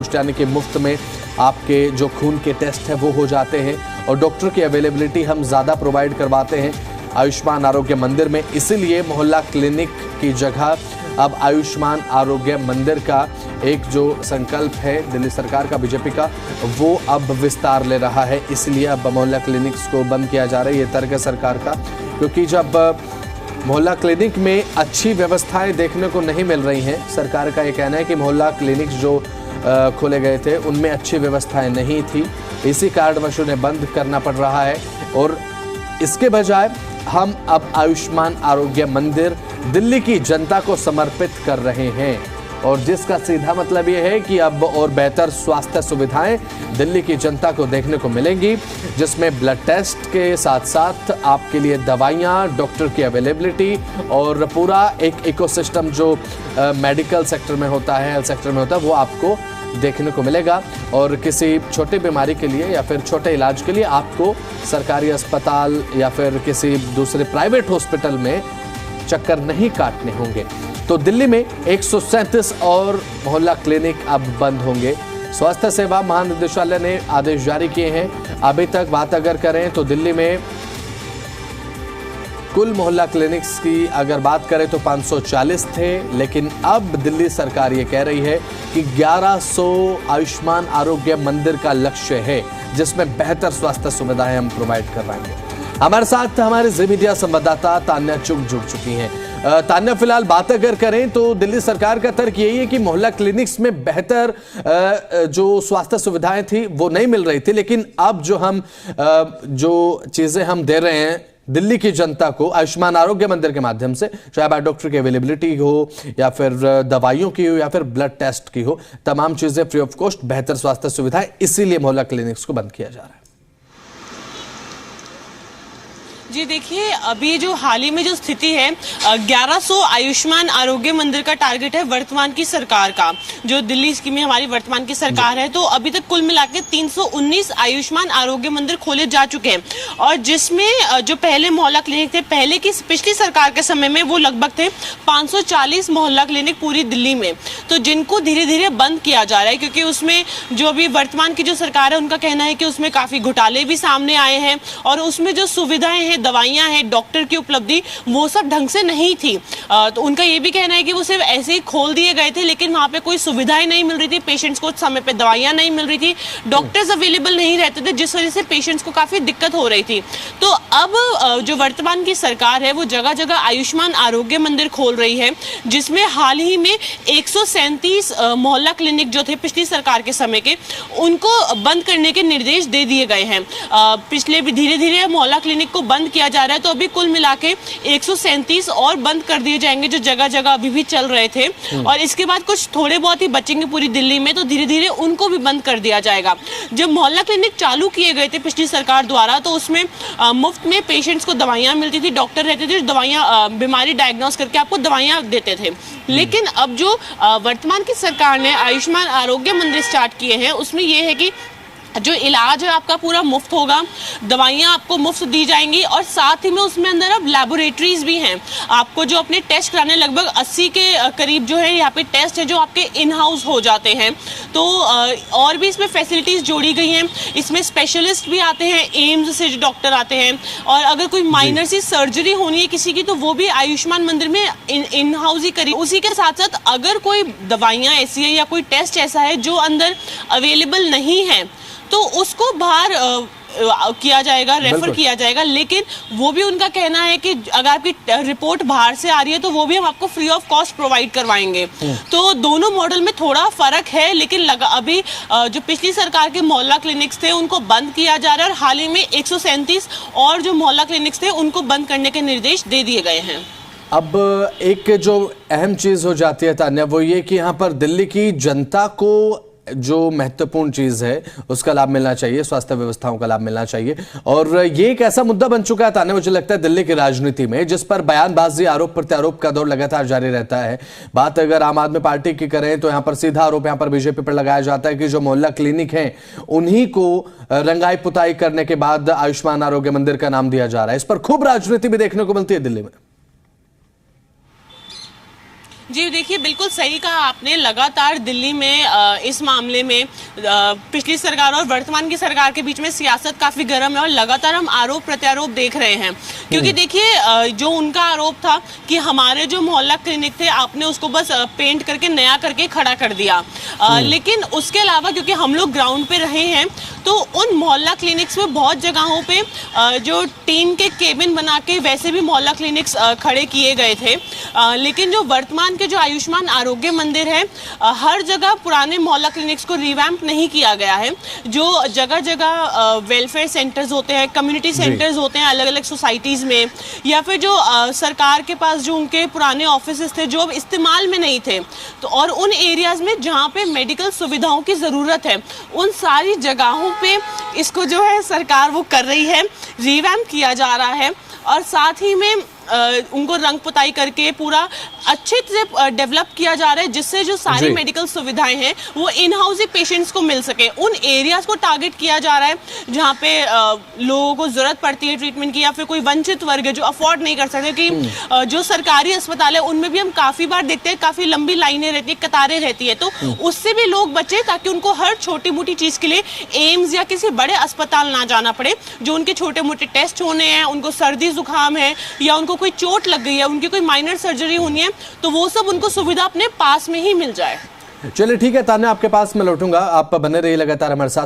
यानी कि मुफ्त में आपके जो खून के टेस्ट है वो हो जाते हैं और डॉक्टर की अवेलेबिलिटी हम ज़्यादा प्रोवाइड करवाते हैं आयुष्मान आरोग्य मंदिर में। इसीलिए मोहल्ला क्लिनिक की जगह अब आयुष्मान आरोग्य मंदिर का एक जो संकल्प है दिल्ली सरकार का, बीजेपी का, वो अब विस्तार ले रहा है। इसलिए अब मोहल्ला क्लिनिक्स को बंद किया जा रहा है। ये तर्क है सरकार का, क्योंकि जब मोहल्ला क्लिनिक में अच्छी व्यवस्थाएं देखने को नहीं मिल रही हैं, सरकार का ये कहना है कि मोहल्ला क्लिनिक्स जो खोले गए थे उनमें अच्छी व्यवस्थाएं नहीं थी, इसी कारणवश उन्हें बंद करना पड़ रहा है। और इसके बजाय हम अब आयुष्मान आरोग्य मंदिर दिल्ली की जनता को समर्पित कर रहे हैं, और जिसका सीधा मतलब यह है कि अब और बेहतर स्वास्थ्य सुविधाएं दिल्ली की जनता को देखने को मिलेंगी, जिसमें ब्लड टेस्ट के साथ साथ आपके लिए दवाइयां, डॉक्टर की अवेलेबिलिटी और पूरा एक इकोसिस्टम जो मेडिकल सेक्टर में होता है, हेल्थ सेक्टर में होता है, वो आपको देखने को मिलेगा। और किसी छोटी बीमारी के लिए या फिर छोटे इलाज के लिए आपको सरकारी अस्पताल या फिर किसी दूसरे प्राइवेट हॉस्पिटल में चक्कर नहीं काटने होंगे। तो दिल्ली में 137 और मोहल्ला क्लिनिक अब बंद होंगे। स्वास्थ्य सेवा महानिदेशालय ने आदेश जारी किए हैं। अभी तक बात अगर करें तो दिल्ली में कुल मोहल्ला क्लिनिक्स की अगर बात करें तो 540 थे, लेकिन अब दिल्ली सरकार ये कह रही है कि 1100 आयुष्मान आरोग्य मंदिर का लक्ष्य है, जिसमें बेहतर स्वास्थ्य सुविधाएं हम प्रोवाइड करवाएंगे। हमारे साथ हमारे जी मीडिया संवाददाता तान्या चुग जुड़ चुकी हैं। तान्या, फिलहाल बात अगर करें तो दिल्ली सरकार का तर्क यही है कि मोहल्ला क्लिनिक्स में बेहतर जो स्वास्थ्य सुविधाएं थी वो नहीं मिल रही थी, लेकिन अब जो हम जो चीजें हम दे रहे हैं दिल्ली की जनता को आयुष्मान आरोग्य मंदिर के माध्यम से, चाहे डॉक्टर की अवेलेबिलिटी हो या फिर दवाइयों की हो या फिर ब्लड टेस्ट की हो, तमाम चीजें फ्री ऑफ कॉस्ट, बेहतर स्वास्थ्य सुविधाएं, इसीलिए मोहल्ला क्लिनिक्स को बंद किया जा रहा है। जी देखिए, अभी जो हाल ही में जो स्थिति है, 1100 आयुष्मान आरोग्य मंदिर का टारगेट है वर्तमान की सरकार का, जो दिल्ली की में हमारी वर्तमान की सरकार है। तो अभी तक कुल मिलाकर 319 आयुष्मान आरोग्य मंदिर खोले जा चुके हैं, और जिसमें जो पहले मोहल्ला क्लिनिक थे पहले की पिछली सरकार के समय में वो लगभग थे 540 मोहल्ला क्लिनिक पूरी दिल्ली में, तो जिनको धीरे धीरे बंद किया जा रहा है, क्योंकि उसमें जो अभी वर्तमान की जो सरकार है उनका कहना है कि उसमें काफी घोटाले भी सामने आए हैं, और उसमें जो सुविधाएं हैं, दवाइयां हैं, डॉक्टर की उपलब्धि, वो सब ढंग से नहीं थी। तो उनका ये भी कहना है कि वो सिर्फ ऐसे ही खोल दिए गए थे, लेकिन वहां पे कोई सुविधाएं नहीं मिल रही थी, पेशेंट्स को समय पे दवाइयां नहीं मिल रही थी, डॉक्टर्स अवेलेबल नहीं रहते थे, जिस वजह से पेशेंट्स को काफी दिक्कत हो रही थी। तो अब जो वर्तमान की सरकार है वो जगह जगह आयुष्मान आरोग्य मंदिर खोल रही है, जिसमें हाल ही में 137 मोहल्ला क्लिनिक जो थे पिछली सरकार के समय के, उनको बंद करने के निर्देश दे दिए गए हैं। पिछले भी धीरे धीरे मोहल्ला क्लिनिक को बंद किया जा रहा है, तो अभी कुल मिला के 137 और बंद कर दिए जाएंगे जो जगह जगह अभी भी चल रहे थे, और इसके बाद कुछ थोड़े बहुत ही बचेंगे पूरी दिल्ली में, तो धीरे धीरे उनको भी बंद कर दिया जाएगा। जब मोहल्ला क्लिनिक चालू किए गए थे पिछली सरकार द्वारा, तो उसमें मुफ्त में पेशेंट्स को दवाइयां मिलती थी, डॉक्टर रहते थे, दवाइयां बीमारी डायग्नोस करके आपको दवाइयां देते थे। लेकिन अब जो वर्तमान की सरकार ने आयुष्मान आरोग्य मंदिर स्टार्ट किए हैं, उसमें यह है कि जो इलाज है आपका पूरा मुफ्त होगा, दवाइयां आपको मुफ्त दी जाएंगी, और साथ ही में उसमें अंदर अब लैबोरेटरीज भी हैं। आपको जो अपने टेस्ट कराने लगभग 80 के करीब जो है यहाँ पे टेस्ट है जो आपके इन हाउस हो जाते हैं। तो और भी इसमें फैसिलिटीज जोड़ी गई हैं। इसमें स्पेशलिस्ट भी आते हैं, एम्स से जो डॉक्टर आते हैं, और अगर कोई माइनर सी सर्जरी होनी है किसी की, तो वो भी आयुष्मान मंदिर में इन हाउस ही करी। उसी के साथ साथ अगर कोई दवाइयाँ ऐसी है या कोई टेस्ट ऐसा है जो अंदर अवेलेबल नहीं है, तो उसको बाहर किया जाएगा, रेफर किया जाएगा। लेकिन वो भी उनका कहना है कि अगर आपकी रिपोर्ट बाहर से आ रही है तो वो भी हम आपको फ्री ऑफ कॉस्ट प्रोवाइड करवाएंगे। तो दोनों मॉडल में थोड़ा फर्क है, लेकिन अभी जो पिछली सरकार के मोहल्ला क्लिनिक्स थे उनको बंद किया जा रहा है, और हाल ही में 137 और जो मोहल्ला क्लिनिक्स थे उनको बंद करने के निर्देश दे दिए गए हैं। अब एक जो अहम चीज हो जाती है तान्या, वो ये कि यहाँ पर दिल्ली की जनता को जो महत्वपूर्ण चीज है उसका लाभ मिलना चाहिए, स्वास्थ्य व्यवस्थाओं का लाभ मिलना चाहिए, और ये एक ऐसा मुद्दा बन चुका है तान्या, मुझे लगता है दिल्ली की राजनीति में, जिस पर बयानबाजी, आरोप प्रत्यारोप का दौर लगातार जारी रहता है। बात अगर आम आदमी पार्टी की करें तो यहाँ पर सीधा आरोप यहाँ पर बीजेपी पर लगाया जाता है कि जो मोहल्ला क्लिनिक है उन्हीं को रंगाई पुताई करने के बाद आयुष्मान आरोग्य मंदिर का नाम दिया जा रहा है। इस पर खूब राजनीति भी देखने को मिलती है दिल्ली में। जी देखिए, बिल्कुल सही कहा आपने। लगातार दिल्ली में इस मामले में पिछली सरकार और वर्तमान की सरकार के बीच में सियासत काफी गर्म है और लगातार हम आरोप प्रत्यारोप देख रहे हैं। क्योंकि देखिए, जो उनका आरोप था कि हमारे जो मोहल्ला क्लिनिक थे, आपने उसको बस पेंट करके नया करके खड़ा कर दिया। लेकिन उसके अलावा क्योंकि हम लोग ग्राउंड पे रहे हैं, तो उन मोहल्ला क्लिनिक्स में बहुत जगहों पे जो टीन के केबिन बना के वैसे भी मोहल्ला क्लिनिक्स खड़े किए गए थे। लेकिन जो वर्तमान के जो आयुष्मान आरोग्य मंदिर है, हर जगह पुराने मोहल्ला क्लिनिक्स को रिवैम्प नहीं किया गया है। जो जगह जगह वेलफेयर सेंटर्स होते हैं, कम्युनिटी सेंटर्स होते हैं अलग अलग सोसाइटीज़ में, या फिर जो सरकार के पास जो उनके पुराने ऑफिसेस थे जो अब इस्तेमाल में नहीं थे, तो और उन एरियाज़ में जहाँ पे मेडिकल सुविधाओं की ज़रूरत है, उन सारी जगहों पे इसको जो है सरकार वो कर रही है, रिवैम्प किया जा रहा है। और साथ ही में उनको रंग पुताई करके पूरा अच्छे से डेवलप किया जा रहा है, जिससे जो सारी मेडिकल सुविधाएं हैं वो इन हाउस ही पेशेंट्स को मिल सके। उन एरियाज को टारगेट किया जा रहा है जहाँ पे लोगों को जरूरत पड़ती है ट्रीटमेंट की, या फिर कोई वंचित वर्ग है जो अफोर्ड नहीं कर सकते। कि जो सरकारी अस्पताल है उनमें भी हम काफी बार देखते हैं काफी लंबी लाइनें रहती है, कतारें रहती है, तो उससे भी लोग बचे ताकि उनको हर छोटी मोटी चीज के लिए एम्स या किसी बड़े अस्पताल ना जाना पड़े। जो उनके छोटे मोटे टेस्ट होने हैं, उनको सर्दी जुकाम है या उनको कोई चोट लग गई है, उनकी कोई माइनर सर्जरी होनी है, तो वो सब उनको सुविधा अपने पास में ही मिल जाए। चलिए ठीक है तान्या, आपके पास मैं लौटूंगा, आप बने रहिए लगातार हमारे साथ।